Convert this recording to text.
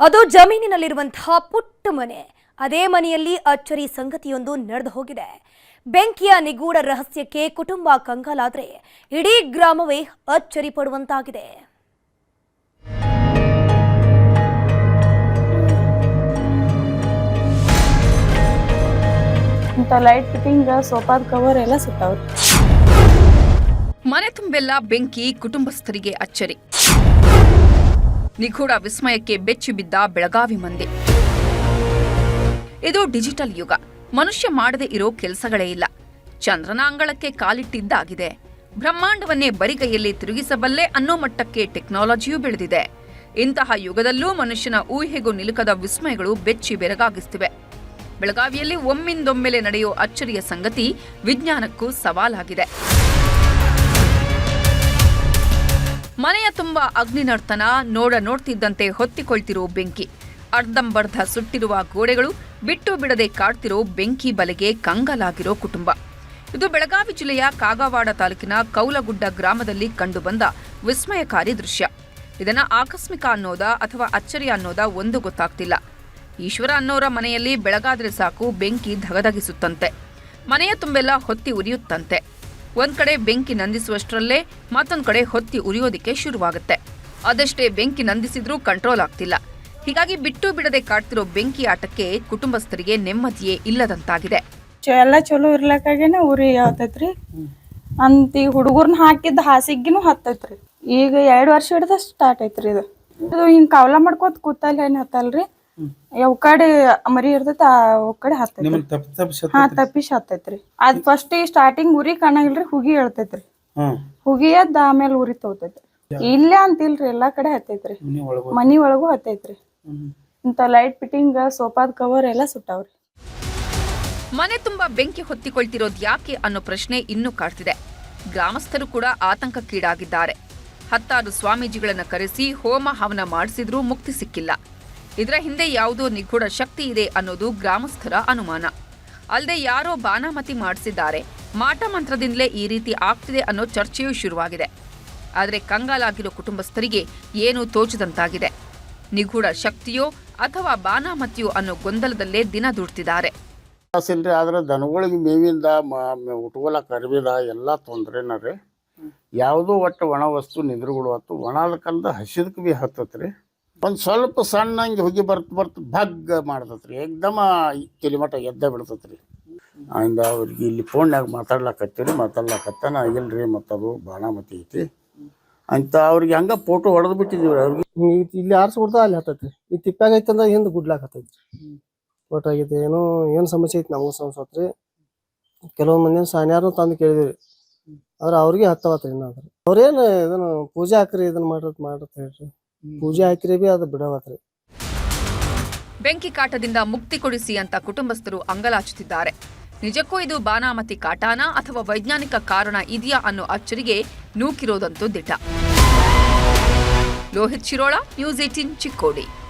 ಅದು ಜಮೀನಿನಲ್ಲಿರುವಂತಹ ಪುಟ್ಟ ಮನೆ. ಅದೇ ಮನೆಯಲ್ಲಿ ಅಚ್ಚರಿ ಸಂಗತಿಯೊಂದು ನಡೆದು ಹೋಗಿದೆ. ಬೆಂಕಿಯ ನಿಗೂಢ ರಹಸ್ಯಕ್ಕೆ ಕುಟುಂಬ ಕಂಗಾಲಾದ್ರೆ ಇಡೀ ಗ್ರಾಮವೇ ಅಚ್ಚರಿ ಪಡುವಂತಾಗಿದೆ. ಲೈಟ್ ಫಿಟ್ಟಿಂಗ್ ಸೋಫಾದ ಕವರ್ ಎಲ್ಲ ಸುತ್ತವ್ರಿ. ಮನೆ ತುಂಬೆಲ್ಲ ಬೆಂಕಿ, ಕುಟುಂಬಸ್ಥರಿಗೆ ಅಚ್ಚರಿ. ನಿಗೂಢ ವಿಸ್ಮಯಕ್ಕೆ ಬೆಚ್ಚಿ ಬಿದ್ದ ಬೆಳಗಾವಿ ಮಂದಿ. ಇದು ಡಿಜಿಟಲ್ ಯುಗ. ಮನುಷ್ಯ ಮಾಡದೇ ಇರೋ ಕೆಲಸಗಳೇ ಇಲ್ಲ. ಚಂದ್ರನ ಅಂಗಳಕ್ಕೆ ಕಾಲಿಟ್ಟಿದ್ದಾಗಿದೆ. ಬ್ರಹ್ಮಾಂಡವನ್ನೇ ಬರಿಗೈಯಲ್ಲಿ ತಿರುಗಿಸಬಲ್ಲೆ ಅನ್ನೋ ಮಟ್ಟಕ್ಕೆ ಟೆಕ್ನಾಲಜಿಯೂ ಬೆಳೆದಿದೆ. ಇಂತಹ ಯುಗದಲ್ಲೂ ಮನುಷ್ಯನ ಊಹೆಗೂ ನಿಲುಕದ ವಿಸ್ಮಯಗಳು ಬೆಚ್ಚಿ ಬೆರಗಾಗಿಸ್ತಿವೆ. ಬೆಳಗಾವಿಯಲ್ಲಿ ಒಮ್ಮಿಂದೊಮ್ಮೆಲೆ ನಡೆಯೋ ಅಚ್ಚರಿಯ ಸಂಗತಿ ವಿಜ್ಞಾನಕ್ಕೂ ಸವಾಲಾಗಿದೆ. ಮನೆಯ ತುಂಬ ಅಗ್ನಿನರ್ತನ, ನೋಡ್ತಿದ್ದಂತೆ ಹೊತ್ತಿಕೊಳ್ತಿರೋ ಬೆಂಕಿ, ಅರ್ಧಂಬರ್ಧ ಸುಟ್ಟಿರುವ ಗೋಡೆಗಳು, ಬಿಟ್ಟು ಬಿಡದೆ ಕಾಡ್ತಿರೋ ಬೆಂಕಿ ಬಲೆಗೆ ಕಂಗಾಲಾಗಿರೋ ಕುಟುಂಬ. ಇದು ಬೆಳಗಾವಿ ಜಿಲ್ಲೆಯ ಕಾಗವಾಡ ತಾಲೂಕಿನ ಕೌಲಗುಡ್ಡ ಗ್ರಾಮದಲ್ಲಿ ಕಂಡುಬಂದ ವಿಸ್ಮಯಕಾರಿ ದೃಶ್ಯ. ಇದನ್ನ ಆಕಸ್ಮಿಕ ಅನ್ನೋದಾ ಅಥವಾ ಅಚ್ಚರಿ ಅನ್ನೋದಾ ಒಂದು ಗೊತ್ತಾಗ್ತಿಲ್ಲ. ಈಶ್ವರ ಅನ್ನೋರ ಮನೆಯಲ್ಲಿ ಬೆಳಗಾದ್ರೆ ಸಾಕು ಬೆಂಕಿ ಧಗಧಗಿಸುತ್ತಂತೆ. ಮನೆಯ ತುಂಬೆಲ್ಲ ಹೊತ್ತಿ ಉರಿಯುತ್ತಂತೆ. ಒಂದ್ ಕಡೆ ಬೆಂಕಿ ನಂದಿಸುವಷ್ಟರಲ್ಲೇ ಮತ್ತೊಂದ್ ಕಡೆ ಹೊತ್ತಿ ಉರಿಯೋದಿಕ್ಕೆ ಶುರುವಾಗುತ್ತೆ. ಅದೆಷ್ಟೇ ಬೆಂಕಿ ನಂದಿಸಿದ್ರೂ ಕಂಟ್ರೋಲ್ ಆಗ್ತಿಲ್ಲ. ಹೀಗಾಗಿ ಬಿಟ್ಟು ಬಿಡದೆ ಕಾಡ್ತಿರೋ ಬೆಂಕಿ ಆಟಕ್ಕೆ ಕುಟುಂಬಸ್ಥರಿಗೆ ನೆಮ್ಮದಿಯೇ ಇಲ್ಲದಂತಾಗಿದೆ. ಎಲ್ಲ ಚಲೋ ಇರ್ಲಕ್ಕಾಗೇನೆ ಉರಿ ಆತೈತ್ರಿ ಅಂತ ಈ ಹುಡುಗರ್ನ ಹಾಕಿದ್ದ ಹಾಸಿಗೆನೂ ಹತ್ತೈತ್ರಿ. ಈಗ 2 ವರ್ಷ ಹಿಡ್ದ ಸ್ಟಾರ್ಟ್ ಐತ್ರಿ ಇದು ಹಿಂಗ್ ಕಾವಲ ಮಾಡ್ಕೋತ ಕೂತಲ್ಲಿ ಏನ್ ಹತ್ತಲ್ರಿ, ಯಾವ ಕಡೆ ಮರಿ ಇರ್ತೈತಿ ಆ ಕಡೆ ಹತ್ತೈತ್ರಿ. ತಪ್ಪಿಸಿ ಹತ್ತೈತ್ರಿ. ಅದ್ ಫಸ್ಟ್ ಸ್ಟಾರ್ಟಿಂಗ್ ಉರಿ ಕಾಣಂಗಿಲ್ರಿ, ಹುಗಿ ಹೇಳ್ತೈತ್ರಿ. ಹುಗಿ ಎದ್ದ ಆಮೇಲೆ ಉರಿ ತಗೋತೈತ್ರಿ. ಇಲ್ಲೇ ಅಂತಿಲ್ರಿ, ಎಲ್ಲಾ ಕಡೆ ಹತ್ತೈತ್ರಿ. ಮನಿ ಒಳಗೂ ಹತ್ತೈತ್ರಿ. ಇಂತ ಲೈಟ್ ಫಿಟ್ಟಿಂಗ್ ಸೋಫಾದ ಕವರ್ ಎಲ್ಲ ಸುಟ್ಟವ್ರಿ. ಮನೆ ತುಂಬಾ ಬೆಂಕಿ ಹೊತ್ತಿಕೊಳ್ತಿರೋದ್ ಯಾಕೆ ಅನ್ನೋ ಪ್ರಶ್ನೆ ಇನ್ನೂ ಕಾಡ್ತಿದೆ. ಗ್ರಾಮಸ್ಥರು ಕೂಡ ಆತಂಕಕ್ಕೀಡಾಗಿದ್ದಾರೆ. 10 ಸ್ವಾಮೀಜಿಗಳನ್ನ ಕರೆಸಿ ಹೋಮ ಹವನ ಮಾಡಿಸಿದ್ರೂ ಮುಕ್ತಿ ಸಿಕ್ಕಿಲ್ಲ. ಇದರ ಹಿಂದೆ ಯಾವುದೋ ನಿಗೂಢ ಶಕ್ತಿ ಇದೆ ಅನ್ನೋದು ಗ್ರಾಮಸ್ಥರ ಅನುಮಾನ. ಅಲ್ಲದೆ ಯಾರೋ ಬಾನಾಮತಿ ಮಾಡಿಸಿದ್ದಾರೆ, ಮಾಟ ಮಂತ್ರದಿಂದಲೇ ಈ ರೀತಿ ಆಗ್ತಿದೆ ಅನ್ನೋ ಚರ್ಚೆಯೂ ಶುರುವಾಗಿದೆ. ಆದರೆ ಕಂಗಾಲಾಗಿರೋ ಕುಟುಂಬಸ್ಥರಿಗೆ ಏನೂ ತೋಚದಂತಾಗಿದೆ. ನಿಗೂಢ ಶಕ್ತಿಯೋ ಅಥವಾ ಬಾನಾಮತಿಯೋ ಅನ್ನೋ ಗೊಂದಲದಲ್ಲೇ ದಿನ ದುಡ್ತಿದ್ದಾರೆ. ಇಲ್ರಿ, ಆದ್ರೆ ದನಗಳಿಗೆ ಮೇವಿಂದ ಉಟ್ಕೊಳಕ್ಕೆ ಅರ್ಬಿದ ಎಲ್ಲ ತೊಂದ್ರೆನ ರೀ. ಯಾವುದೋ ಒಟ್ಟು ಒಣ ವಸ್ತು ನಿದ್ರಗಳು ಆತು, ಒಣದಕ್ಕಂದ ಹಸಿದಕ್ಕೆ ಭೀ ಹತ್ತತ್ರಿ. ಒಂದು ಸ್ವಲ್ಪ ಸಣ್ಣಂಗೆ ಹೋಗಿ ಬರ್ತ ಭಗ್ ಮಾಡ್ತತ್ರಿ, ಏಕ್ದಮ ಕಿಲಿಮಟ ಎದ್ದ ಬಿಡ್ತತ್ರಿ. ಆಯಿಂದ ಅವ್ರಿಗೆ ಇಲ್ಲಿ ಫೋನ್ಯಾಗ ಮಾತಾಡ್ಲಾಕತ್ತಾನ ಇಲ್ರಿ, ಮತ್ತದು ಬಾಣಾಮತಿ ಐತಿ ಅಂತ ಅವ್ರಿಗೆ ಹಂಗೆ ಫೋಟೋ ಹೊಡೆದು ಬಿಟ್ಟಿದ್ದೀವಿ. ಅವ್ರಿಗೆ ಇಲ್ಲಿ ಆರಿಸ್ಬಿಡ್ತಾ ಅಲ್ಲಿ ಹತ್ತೈತಿ. ಈ ತಿಪ್ಪಾಗ ಐತಂದ್ರೆ ಹಿಂದೆ ಗುಡ್ಲಾಕ್ ಹತ್ತೈತಿ. ಫೋಟೋ ಆಗೈತಿ, ಏನು ಸಮಸ್ಯೆ ಐತಿ ನಮಗೂ ಸಂಸತ್ರಿ. ಕೆಲವೊಂದು ಮಂದಿ ಸಾನ್ಯಾರು ತಂದು ಕೇಳಿದಿರಿ, ಆದ್ರೆ ಅವ್ರಿಗೆ ಹತ್ತವತ್ರಿ. ಇನ್ನಾದ್ರಿ ಅವ್ರೇನು ಇದನ್ನು ಪೂಜೆ ಹಾಕ್ರಿ, ಇದನ್ನ ಮಾಡತ್ ಹೇಳ್ರಿ. ಪೂಜೆ ಹಾಕಿರಿ ಬಿ ಅದು ಬಿಡವತ್ರಿ. ಬೆಂಕಿ ಕಾಟದಿಂದ ಮುಕ್ತಿ ಕೊಡಿಸಿ ಅಂತ ಕುಟುಂಬಸ್ಥರು ಅಂಗಲಾಚುತ್ತಿದ್ದಾರೆ. ನಿಜಕ್ಕೂ ಇದು ಬಾನಾಮತಿ ಕಾಟಾನ ಅಥವಾ ವೈಜ್ಞಾನಿಕ ಕಾರಣ ಇದೆಯಾ ಅನ್ನೋ ಅಚ್ಚರಿಗೆ ನೂಕಿರೋದಂತೂ ದಿಟ. ಲೋಹಿತ್ ಶಿರೋಳ, ನ್ಯೂಸ್ 18 ಚಿಕ್ಕೋಡಿ.